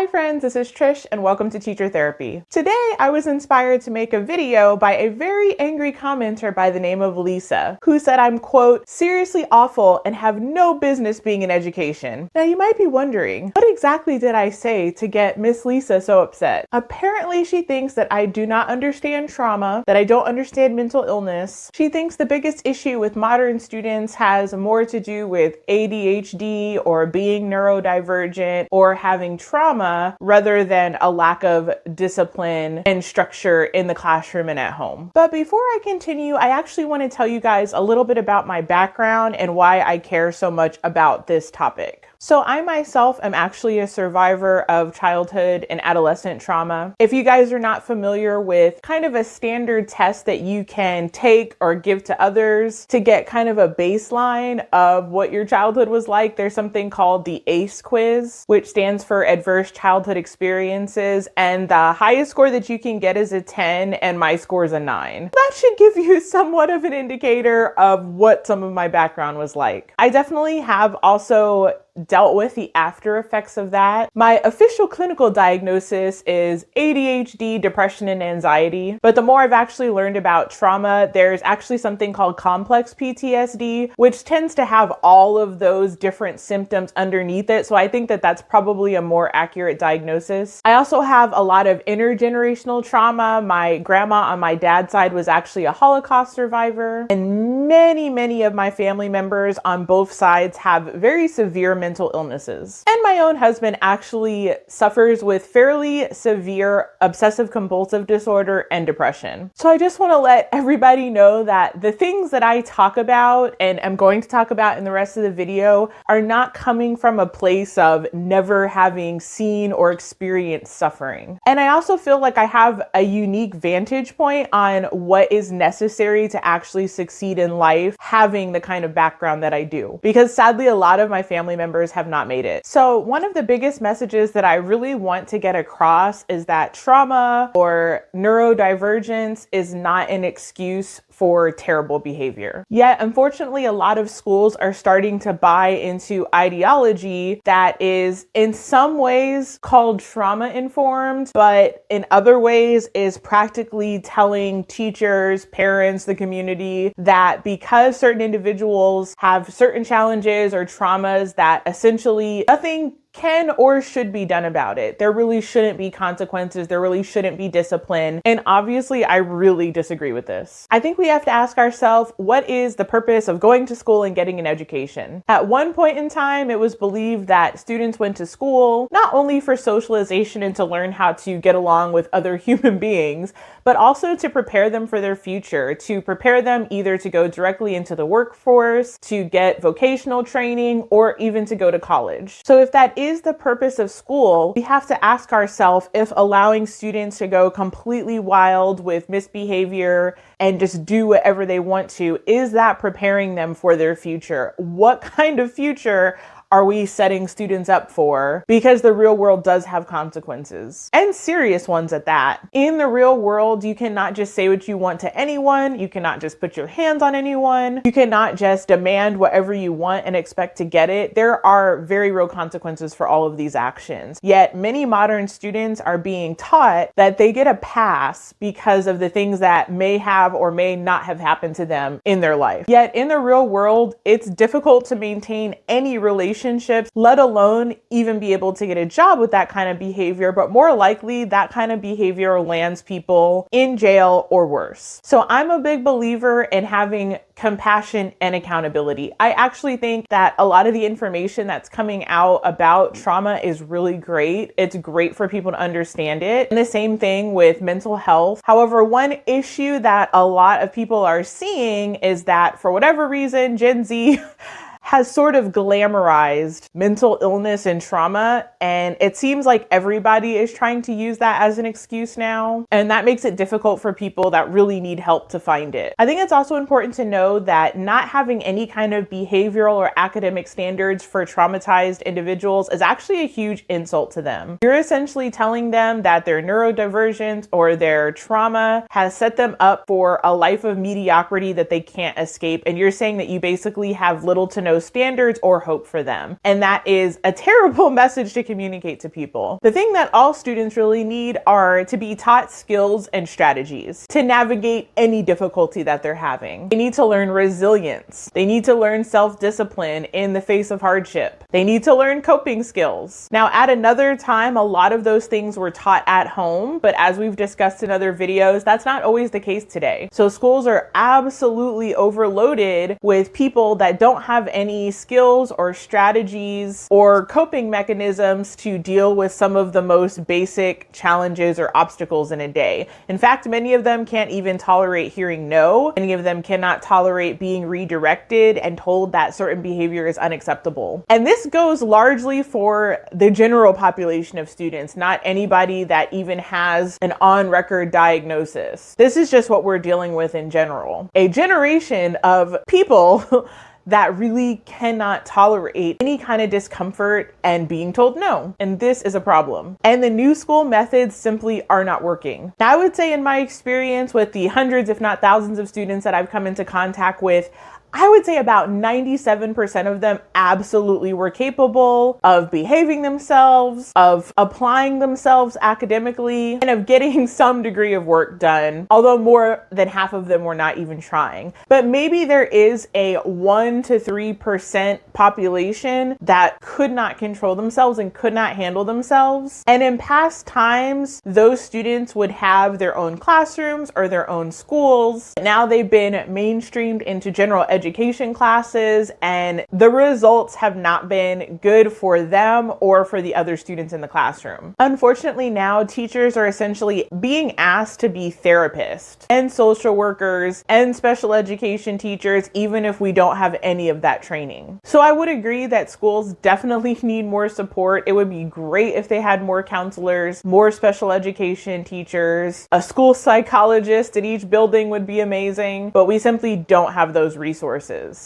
Hi friends, this is Trish and welcome to Teacher Therapy. Today I was inspired to make a video by a very angry commenter by the name of Lisa, who said I'm, quote, seriously awful and have no business being in education. Now you might be wondering, what exactly did I say to get Miss Lisa so upset? Apparently she thinks that I do not understand trauma, that I don't understand mental illness. She thinks the biggest issue with modern students has more to do with ADHD or being neurodivergent or having trauma rather than a lack of discipline and structure in the classroom and at home. But before I continue, I actually want to tell you guys a little bit about my background and why I care so much about this topic. So I myself am actually a survivor of childhood and adolescent trauma. If you guys are not familiar with kind of a standard test that you can take or give to others to get kind of a baseline of what your childhood was like, there's something called the ACE quiz, which stands for Adverse Childhood Experiences. And the highest score that you can get is a 10 and my score is a 9. That should give you somewhat of an indicator of what some of my background was like. I definitely have also dealt with the after effects of that. My official clinical diagnosis is ADHD, depression, and anxiety. But the more I've actually learned about trauma, there's actually something called complex PTSD, which tends to have all of those different symptoms underneath it. So I think that that's probably a more accurate diagnosis. I also have a lot of intergenerational trauma. My grandma on my dad's side was actually a Holocaust survivor, and many of my family members on both sides have very severe mental illnesses. And my own husband actually suffers with fairly severe obsessive compulsive disorder and depression. So I just want to let everybody know that the things that I talk about and am going to talk about in the rest of the video are not coming from a place of never having seen or experienced suffering. And I also feel like I have a unique vantage point on what is necessary to actually succeed in life, having the kind of background that I do. Because sadly, a lot of my family members have not made it. So one of the biggest messages that I really want to get across is that trauma or neurodivergence is not an excuse for terrible behavior. Yet, unfortunately, a lot of schools are starting to buy into ideology that is in some ways called trauma informed, but in other ways is practically telling teachers, parents, the community that because certain individuals have certain challenges or traumas that essentially nothing can or should be done about it. There really shouldn't be consequences. There really shouldn't be discipline. And obviously, I really disagree with this. I think we have to ask ourselves, what is the purpose of going to school and getting an education? At one point in time, it was believed that students went to school not only for socialization and to learn how to get along with other human beings, but also to prepare them for their future, to prepare them either to go directly into the workforce, to get vocational training, or even to go to college. So if that is the purpose of school, we have to ask ourselves if allowing students to go completely wild with misbehavior and just do whatever they want to, is that preparing them for their future? What kind of future are we setting students up for? Because the real world does have consequences, and serious ones at that. In the real world, you cannot just say what you want to anyone. You cannot just put your hands on anyone. You cannot just demand whatever you want and expect to get it. There are very real consequences for all of these actions. Yet many modern students are being taught that they get a pass because of the things that may have or may not have happened to them in their life. Yet in the real world, it's difficult to maintain any relationships, let alone even be able to get a job with that kind of behavior, but more likely that kind of behavior lands people in jail or worse. So I'm a big believer in having compassion and accountability. I actually think that a lot of the information that's coming out about trauma is really great. It's great for people to understand it. And the same thing with mental health. However, one issue that a lot of people are seeing is that for whatever reason, Gen Z has sort of glamorized mental illness and trauma, and it seems like everybody is trying to use that as an excuse now, and that makes it difficult for people that really need help to find it. I think it's also important to know that not having any kind of behavioral or academic standards for traumatized individuals is actually a huge insult to them. You're essentially telling them that their neurodivergence or their trauma has set them up for a life of mediocrity that they can't escape, and you're saying that you basically have little to no no standards or hope for them. And that is a terrible message to communicate to people. The thing that all students really need are to be taught skills and strategies to navigate any difficulty that they're having. They need to learn resilience. They need to learn self-discipline in the face of hardship. They need to learn coping skills. Now, at another time, a lot of those things were taught at home, but as we've discussed in other videos, that's not always the case today. So schools are absolutely overloaded with people that don't have any skills or strategies or coping mechanisms to deal with some of the most basic challenges or obstacles in a day. In fact, many of them can't even tolerate hearing no. Many of them cannot tolerate being redirected and told that certain behavior is unacceptable. And this goes largely for the general population of students, not anybody that even has an on-record diagnosis. This is just what we're dealing with in general. A generation of people that really cannot tolerate any kind of discomfort and being told no. And this is a problem. And the new school methods simply are not working. Now, I would say in my experience with the hundreds, if not thousands of students that I've come into contact with, I would say about 97% of them absolutely were capable of behaving themselves, of applying themselves academically, and of getting some degree of work done, although more than half of them were not even trying. But maybe there is a 1 to 3% population that could not control themselves and could not handle themselves. And in past times, those students would have their own classrooms or their own schools. Now they've been mainstreamed into general education classes, and the results have not been good for them or for the other students in the classroom. Unfortunately, now teachers are essentially being asked to be therapists and social workers and special education teachers, even if we don't have any of that training. So I would agree that schools definitely need more support. It would be great if they had more counselors, more special education teachers, a school psychologist in each building would be amazing, but we simply don't have those resources.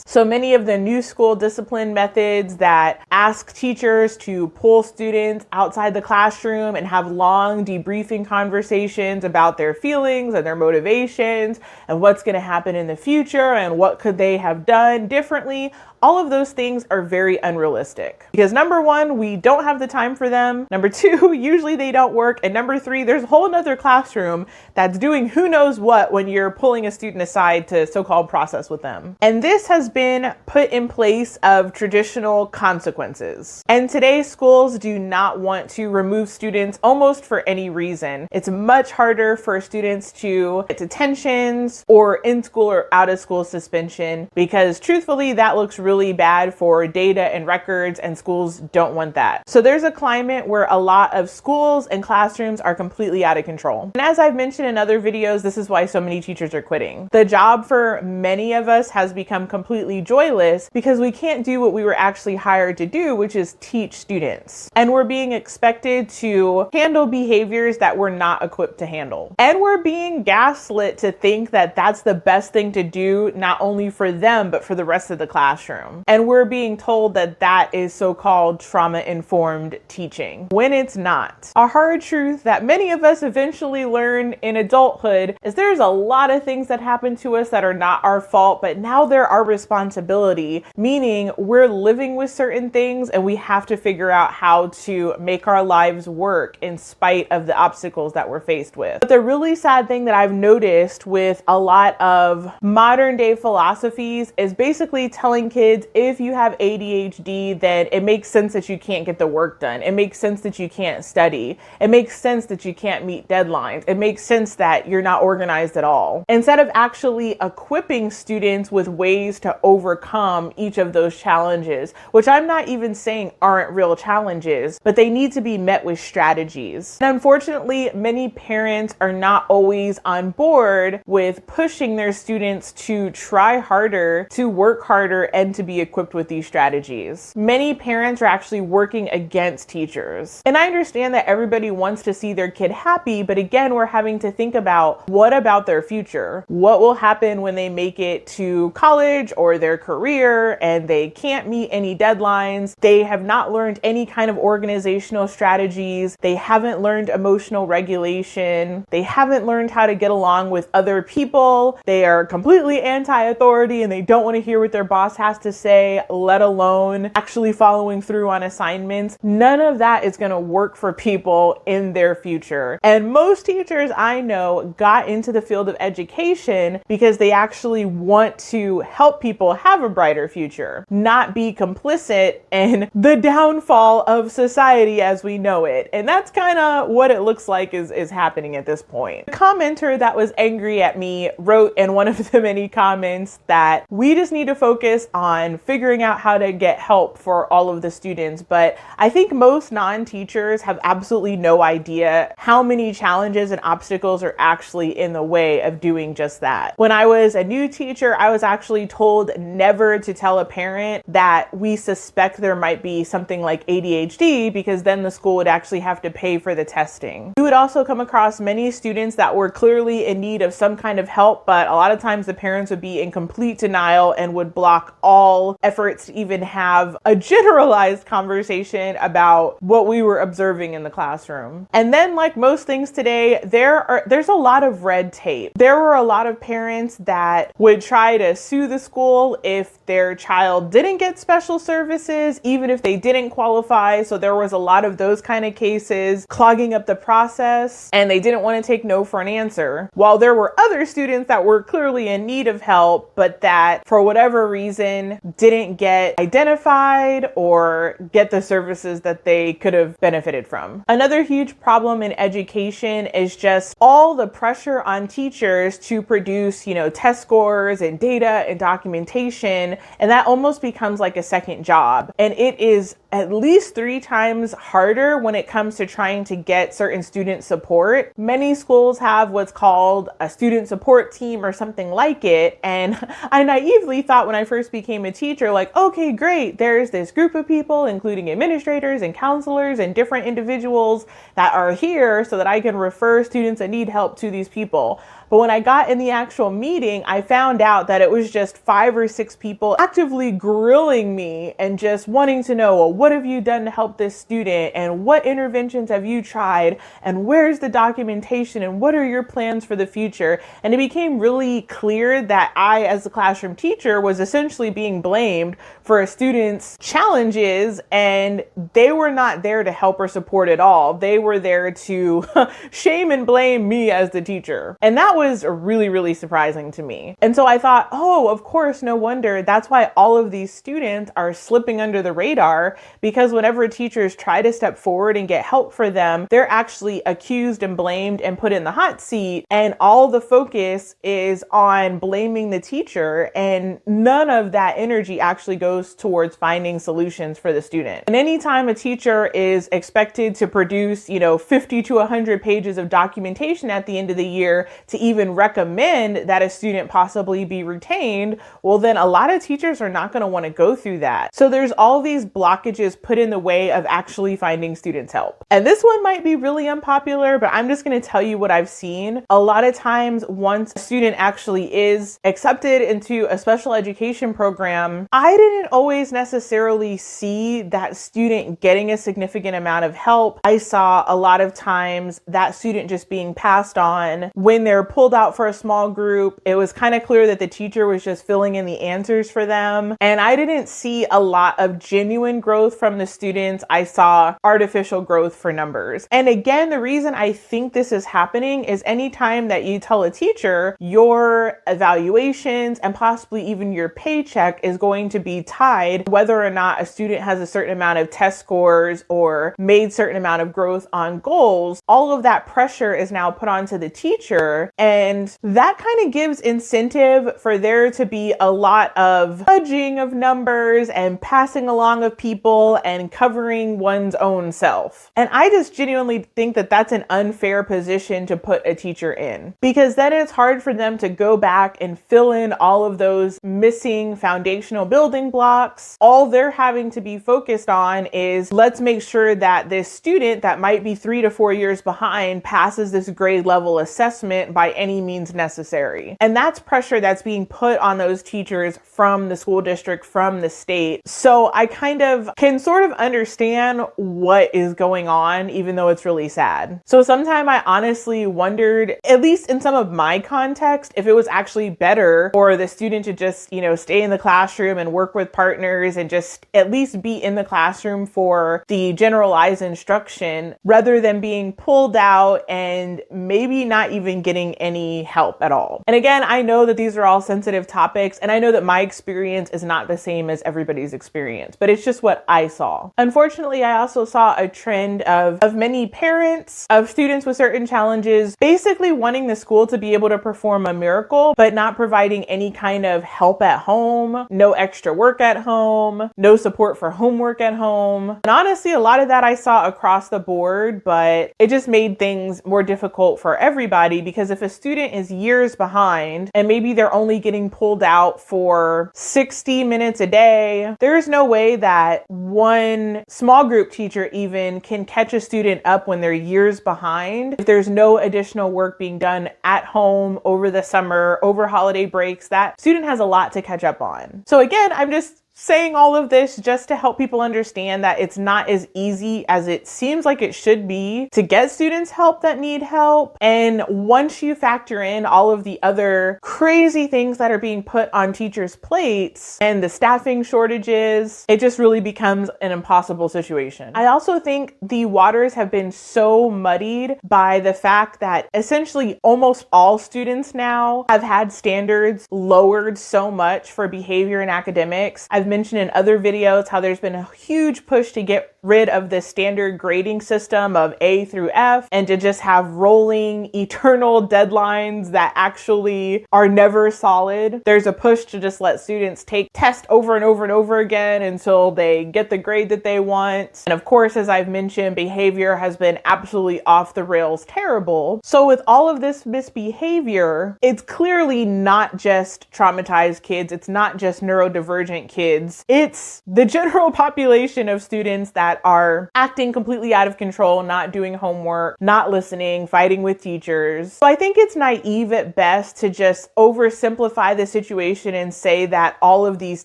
So many of the new school discipline methods that ask teachers to pull students outside the classroom and have long debriefing conversations about their feelings and their motivations and what's going to happen in the future and what could they have done differently. All of those things are very unrealistic because number one, we don't have the time for them. Number two, usually they don't work. And number three, there's a whole nother classroom that's doing who knows what when you're pulling a student aside to so-called process with them. And this has been put in place of traditional consequences. And today's schools do not want to remove students almost for any reason. It's much harder for students to get detentions or in school or out of school suspension because truthfully, that looks really bad for data and records, and schools don't want that. So there's a climate where a lot of schools and classrooms are completely out of control. And as I've mentioned in other videos, this is why so many teachers are quitting. The job for many of us has become completely joyless because we can't do what we were actually hired to do, which is teach students. And we're being expected to handle behaviors that we're not equipped to handle. And we're being gaslit to think that that's the best thing to do, not only for them, but for the rest of the classroom. And we're being told that that is so-called trauma-informed teaching, when it's not. A hard truth that many of us eventually learn in adulthood is there's a lot of things that happen to us that are not our fault, but now they're our responsibility, meaning we're living with certain things and we have to figure out how to make our lives work in spite of the obstacles that we're faced with. But the really sad thing that I've noticed with a lot of modern day philosophies is basically telling kids, if you have ADHD, then it makes sense that you can't get the work done. It makes sense that you can't study. It makes sense that you can't meet deadlines. It makes sense that you're not organized at all. Instead of actually equipping students with ways to overcome each of those challenges, which I'm not even saying aren't real challenges, but they need to be met with strategies. And unfortunately, many parents are not always on board with pushing their students to try harder, to work harder, and to be equipped with these strategies. Many parents are actually working against teachers. And I understand that everybody wants to see their kid happy, but again, we're having to think about what about their future? What will happen when they make it to college or their career and they can't meet any deadlines. They have not learned any kind of organizational strategies. They haven't learned emotional regulation. They haven't learned how to get along with other people. They are completely anti-authority and they don't want to hear what their boss has to say, let alone actually following through on assignments. None of that is going to work for people in their future. And most teachers I know got into the field of education because they actually want to help people have a brighter future, not be complicit in the downfall of society as we know it. And that's kind of what it looks like is happening at this point. The commenter that was angry at me wrote in one of the many comments that we just need to focus on figuring out how to get help for all of the students. But I think most non-teachers have absolutely no idea how many challenges and obstacles are actually in the way of doing just that. When I was a new teacher, I was actually told never to tell a parent that we suspect there might be something like ADHD, because then the school would actually have to pay for the testing. You would also come across many students that were clearly in need of some kind of help, but a lot of times the parents would be in complete denial and would block all efforts to even have a generalized conversation about what we were observing in the classroom. And then, like most things today, there's a lot of red tape. There were a lot of parents that would try to sue the school if their child didn't get special services, even if they didn't qualify. So there was a lot of those kind of cases clogging up the process, and they didn't want to take no for an answer. While there were other students that were clearly in need of help, but that for whatever reason didn't get identified or get the services that they could have benefited from. Another huge problem in education is just all the pressure on teachers to produce, test scores and data and documentation, and that almost becomes like a second job. And it is at least 3 times harder when it comes to trying to get certain student support. Many schools have what's called a student support team or something like it. And I naively thought when I first became a teacher, like, okay, great. There's this group of people, including administrators and counselors and different individuals that are here so that I can refer students that need help to these people. But when I got in the actual meeting, I found out that it was just 5 or 6 people actively grilling me and just wanting to know, well, what have you done to help this student? And what interventions have you tried? And where's the documentation? And what are your plans for the future? And it became really clear that I, as a classroom teacher, was essentially being blamed for a student's challenges, and they were not there to help or support at all. They were there to shame and blame me as the teacher. And that was really, really surprising to me. And so I thought, oh, of course, no wonder. That's why all of these students are slipping under the radar, because whenever teachers try to step forward and get help for them, they're actually accused and blamed and put in the hot seat. And all the focus is on blaming the teacher, and none of that energy actually goes towards finding solutions for the student. And anytime a teacher is expected to produce, 50 to 100 pages of documentation at the end of the year to even recommend that a student possibly be retained, well, then a lot of teachers are not going to want to go through that. So there's all these blockages put in the way of actually finding students help. And this one might be really unpopular, but I'm just going to tell you what I've seen. A lot of times, once a student actually is accepted into a special education program, I didn't always necessarily see that student getting a significant amount of help. I saw a lot of times that student just being passed on. When they're pulled out for a small group, it was kind of clear that the teacher was just filling in the answers for them. And I didn't see a lot of genuine growth from the students. I saw artificial growth for numbers. And again, the reason I think this is happening is anytime that you tell a teacher your evaluations and possibly even your paycheck is going to be tied whether or not a student has a certain amount of test scores or made certain amount of growth on goals, all of that pressure is now put onto the teacher. And that kind of gives incentive for there to be a lot of fudging of numbers and passing along of people people and covering one's own self. And I just genuinely think that that's an unfair position to put a teacher in, because then it's hard for them to go back and fill in all of those missing foundational building blocks. All they're having to be focused on is, let's make sure that this student that might be 3 to 4 years behind passes this grade level assessment by any means necessary. And that's pressure that's being put on those teachers from the school district, from the state. So I kind of can sort of understand what is going on, even though it's really sad. So sometime I honestly wondered, at least in some of my context, if it was actually better for the student to just, stay in the classroom and work with partners and just at least be in the classroom for the generalized instruction, rather than being pulled out and maybe not even getting any help at all. And again, I know that these are all sensitive topics, and I know that my experience is not the same as everybody's experience, but it's just what I saw. Unfortunately, I also saw a trend of many parents of students with certain challenges basically wanting the school to be able to perform a miracle, but not providing any kind of help at home, no extra work at home, no support for homework at home. And honestly, a lot of that I saw across the board, but it just made things more difficult for everybody, because if a student is years behind and maybe they're only getting pulled out for 60 minutes a day, there's no way that one small group teacher even can catch a student up when they're years behind. If there's no additional work being done at home over the summer, over holiday breaks, that student has a lot to catch up on. So again, I'm just saying all of this just to help people understand that it's not as easy as it seems like it should be to get students help that need help. And once you factor in all of the other crazy things that are being put on teachers' plates and the staffing shortages, it just really becomes an impossible situation. I also think the waters have been so muddied by the fact that essentially almost all students now have had standards lowered so much for behavior and academics. I've mentioned in other videos how there's been a huge push to get rid of the standard grading system of A through F and to just have rolling eternal deadlines that actually are never solid. There's a push to just let students take tests over and over and over again until they get the grade that they want. And of course, as I've mentioned, behavior has been absolutely off the rails terrible. So with all of this misbehavior, it's clearly not just traumatized kids. It's not just neurodivergent kids. It's the general population of students that are acting completely out of control, not doing homework, not listening, fighting with teachers. So I think it's naive at best to just oversimplify the situation and say that all of these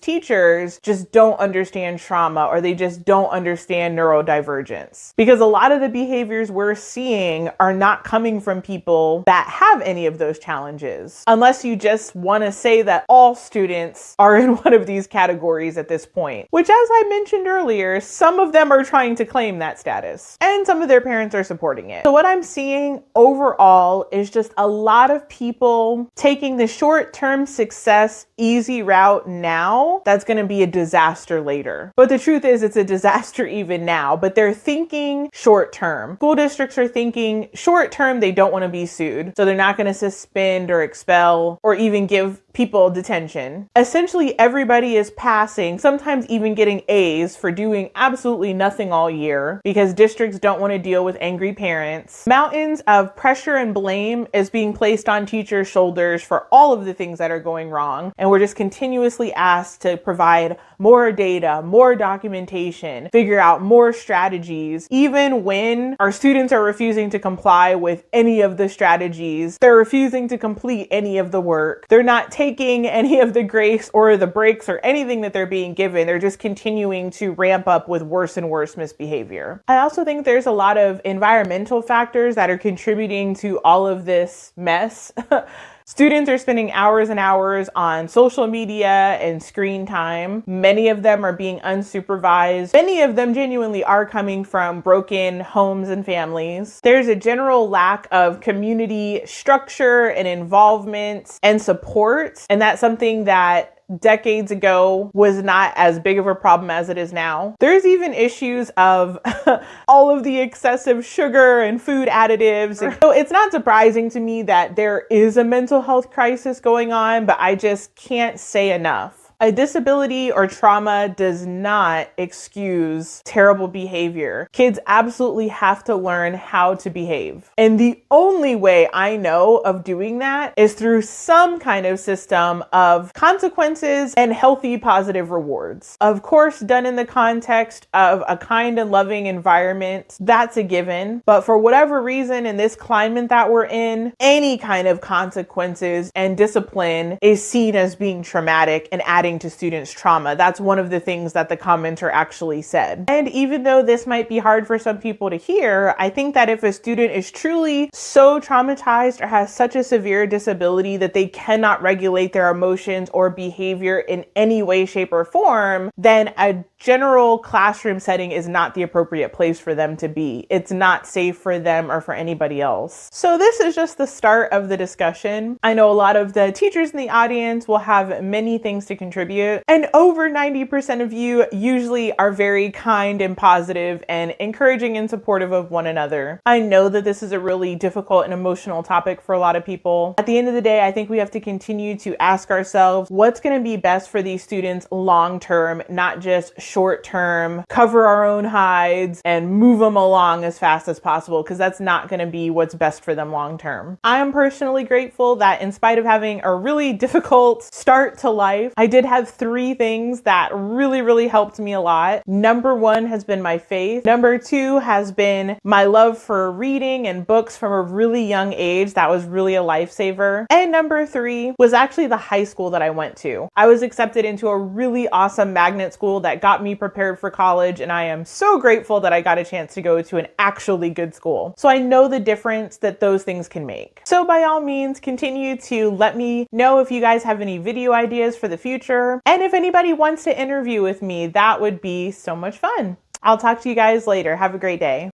teachers just don't understand trauma or they just don't understand neurodivergence. Because a lot of the behaviors we're seeing are not coming from people that have any of those challenges, unless you just want to say that all students are in one of these categories at this point, which, as I mentioned earlier, some of them are trying to claim that status and some of their parents are supporting it. So what I'm seeing overall is just a lot of people taking the short-term success easy route now that's going to be a disaster later. But the truth is, it's a disaster even now, but they're thinking short-term. School districts are thinking short-term, they don't want to be sued, so they're not going to suspend or expel or even give people detention. Essentially, everybody is passing, sometimes even getting A's for doing absolutely nothing all year because districts don't want to deal with angry parents. Mountains of pressure and blame is being placed on teachers' shoulders for all of the things that are going wrong. And we're just continuously asked to provide more data, more documentation, figure out more strategies, even when our students are refusing to comply with any of the strategies. They're refusing to complete any of the work. They're not taking any of the grace or the breaks or anything that they're being given. They're just continuing to ramp up with worse and worse misbehavior. I also think there's a lot of environmental factors that are contributing to all of this mess. Students are spending hours and hours on social media and screen time. Many of them are being unsupervised. Many of them genuinely are coming from broken homes and families. There's a general lack of community structure and involvement and support, and that's something that decades ago was not as big of a problem as it is now. There's even issues of all of the excessive sugar and food additives. So it's not surprising to me that there is a mental health crisis going on, but I just can't say enough A disability or trauma does not excuse terrible behavior. Kids absolutely have to learn how to behave. And the only way I know of doing that is through some kind of system of consequences and healthy positive rewards. Of course, done in the context of a kind and loving environment, that's a given. But for whatever reason, in this climate that we're in, any kind of consequences and discipline is seen as being traumatic and adding to students' trauma. That's one of the things that the commenter actually said. And even though this might be hard for some people to hear, I think that if a student is truly so traumatized or has such a severe disability that they cannot regulate their emotions or behavior in any way, shape, or form, then a general classroom setting is not the appropriate place for them to be. It's not safe for them or for anybody else. So this is just the start of the discussion. I know a lot of the teachers in the audience will have many things to contribute, and over 90% of you usually are very kind and positive and encouraging and supportive of one another. I know that this is a really difficult and emotional topic for a lot of people. At the end of the day, I think we have to continue to ask ourselves what's going to be best for these students long term, not just short term, cover our own hides and move them along as fast as possible, because that's not going to be what's best for them long term. I am personally grateful that in spite of having a really difficult start to life, I did have 3 things that really helped me a lot. Number 1 has been my faith. Number 2 has been my love for reading and books from a really young age. That was really a lifesaver. And number 3 was actually the high school that I went to. I was accepted into a really awesome magnet school that got me prepared for college, and I am so grateful that I got a chance to go to an actually good school. So I know the difference that those things can make. So by all means, continue to let me know if you guys have any video ideas for the future. And if anybody wants to interview with me, that would be so much fun. I'll talk to you guys later. Have a great day.